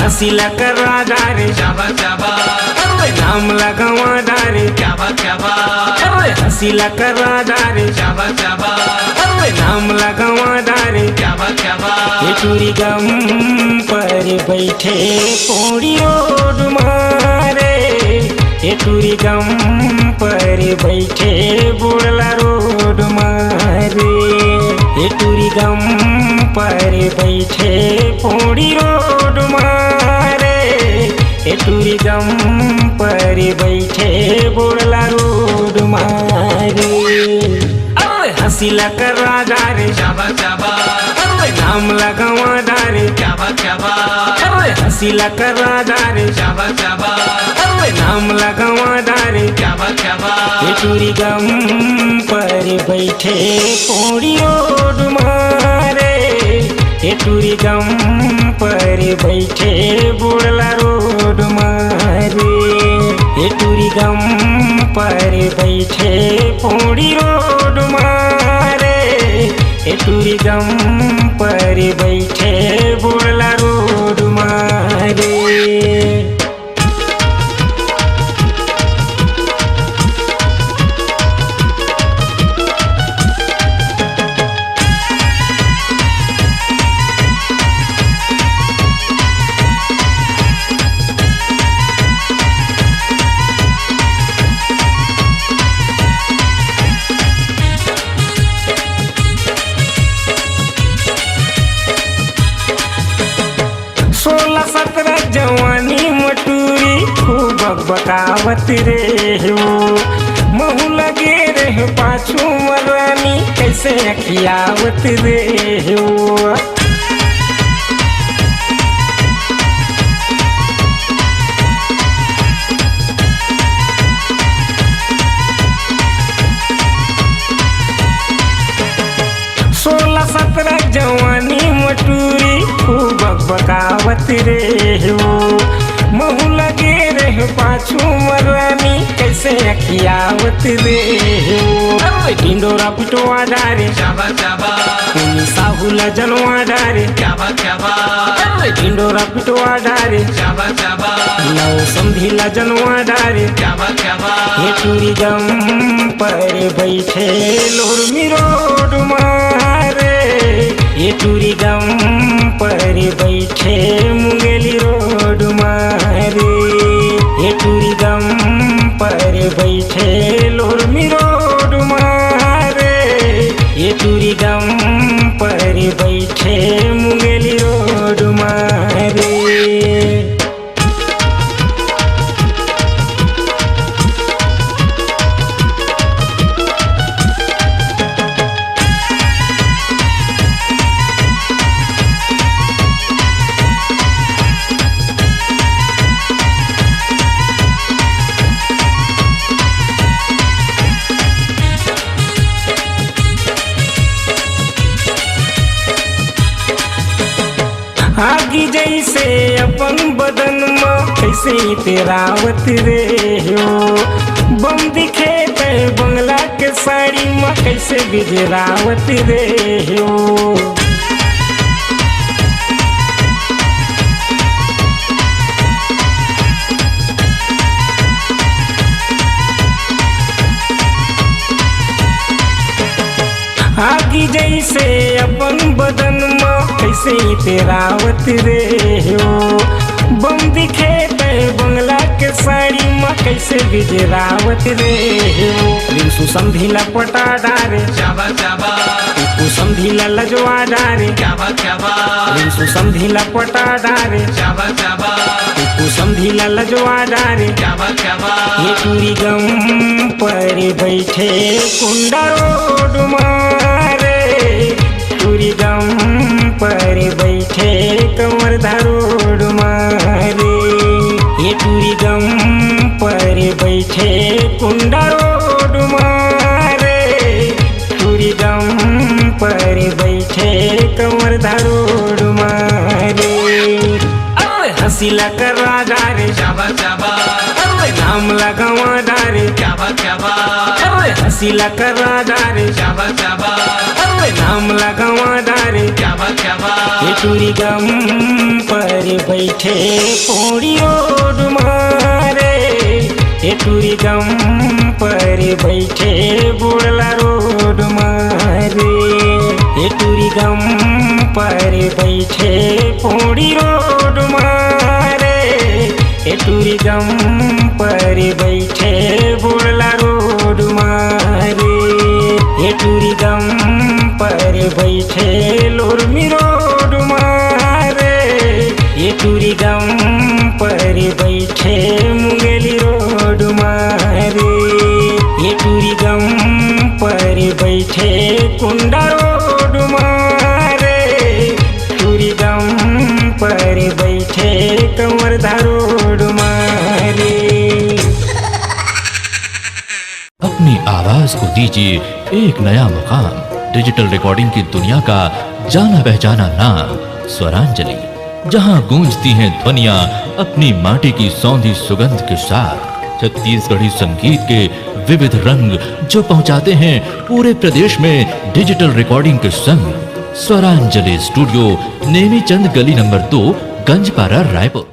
हसीला करा डारे चाबा चाबा नाम लगावा डारे क्या बात हसीला करा डारे चाबा चाबा नाम लगावा डारे क्या बात ये टूरी गम पर बैठे पौड़ी रोड मारे ये टूरी गम पर बैठे बोड़ला रोड मारे ये टूरी गम पर बैठे पौड़ी रोड मारे ये टूरी गम पर बैठे बोड़ला रोड मारे हसीला करा डारे चाबा चाबा नाम लगावा डारे क्या बात हसीला करा डारे चाबा चाबा नाम लगावा डारे क्या बात ये टूरी गम पर बैठे पौड़ी रोड मारे ये टूरी गम पर बैठे बोड़ला रोड मारे ये टूरी गम पर बैठे पौड़ी रोड मारे ये टूरी गम पर बैठे बोड़ला रोड मारे सोलह सत्रह जवानी मटूरी खूब बकावत रे हो महू लगे रहे पाछू मरानी कैसे अखियावत रे हो सोलह सत्रह जवानी मटूरी खूब बकावत रे हो महू लगे रहे पाछू मरानी कैसे अखियावत रे हो ढिंडोरा पिटवा डारे चाबा चाबा साहुला जनवा डारे क्या बात ढिंडोरा पिटवा डारे चाबा चाबा नौ समझिला जनवा डारे क्या बात ये टूरी गम पर बैठे लोरमी रोड मारे ये टूरी गम पर बैठे मुंगेली रोड मारे ये टूरी गम पर बैठे लोरमी रोड मारे ये टूरी गम पर बैठे मुंगेली रोड मारे आगी जैसे अपन बदन में कैसे तेरावत रे हो बम दिखे ते बंगला के साड़ी में कैसे बिजरावत रे हो आगी जैसे अपन बदन में कैसे तेरावत रे हो बम दिखे ते बंगला के साड़ी में कैसे बिजरावत रे हो रिंसु समझिला पटा डारे चाबा चाबा समझिला लजवा डारे क्या बात रिंसु समझिला पटा डारे चाबा चाबा समझिला लजवा डारे क्या बात ये टूरी गम पर बैठे कुंडा रोड मारे टूरी गम पर बैठे कंवर रोड मारे ये टूरी गम पर बैठे कुंडा रोड मारे टूरी गम पर बैठे कंवर रोड मारे हसीला करा डारे चाबा चाबा नाम लगावा डारे क्या बात हसीला करा डारे चाबा चाबा राम लगावादारे क्या बात ये टूरी गम पर बैठे पूरी रोड मारे, ये टूरी गम पर बैठे बुढ़ला रोड मारे, ये टूरी गम पर बैठे पूरी रोड मारे, ये टूरी गम पर बैठे बुढ़ला रोड मारे, ये टूरी गम पर बैठे लोरमी रोड मारे, ये टूरी गम पर बैठे मुंगेली रोड मारे, ये टूरी गम पर बैठे कुंडा रोड मारे, टूरी गम पर बैठे कंवरधा रोड मारे। अपनी आवाज को दीजिए एक नया मुकाम। डिजिटल रिकॉर्डिंग की दुनिया का जाना पहचाना नाम स्वरांजलि, जहां गूंजती हैं ध्वनियां अपनी माटी की सौंधी सुगंध के साथ। छत्तीसगढ़ी संगीत के विविध रंग जो पहुंचाते हैं पूरे प्रदेश में डिजिटल रिकॉर्डिंग के संग। स्वरांजलि स्टूडियो, नेमीचंद गली नंबर 2, गंजपारा, रायपुर।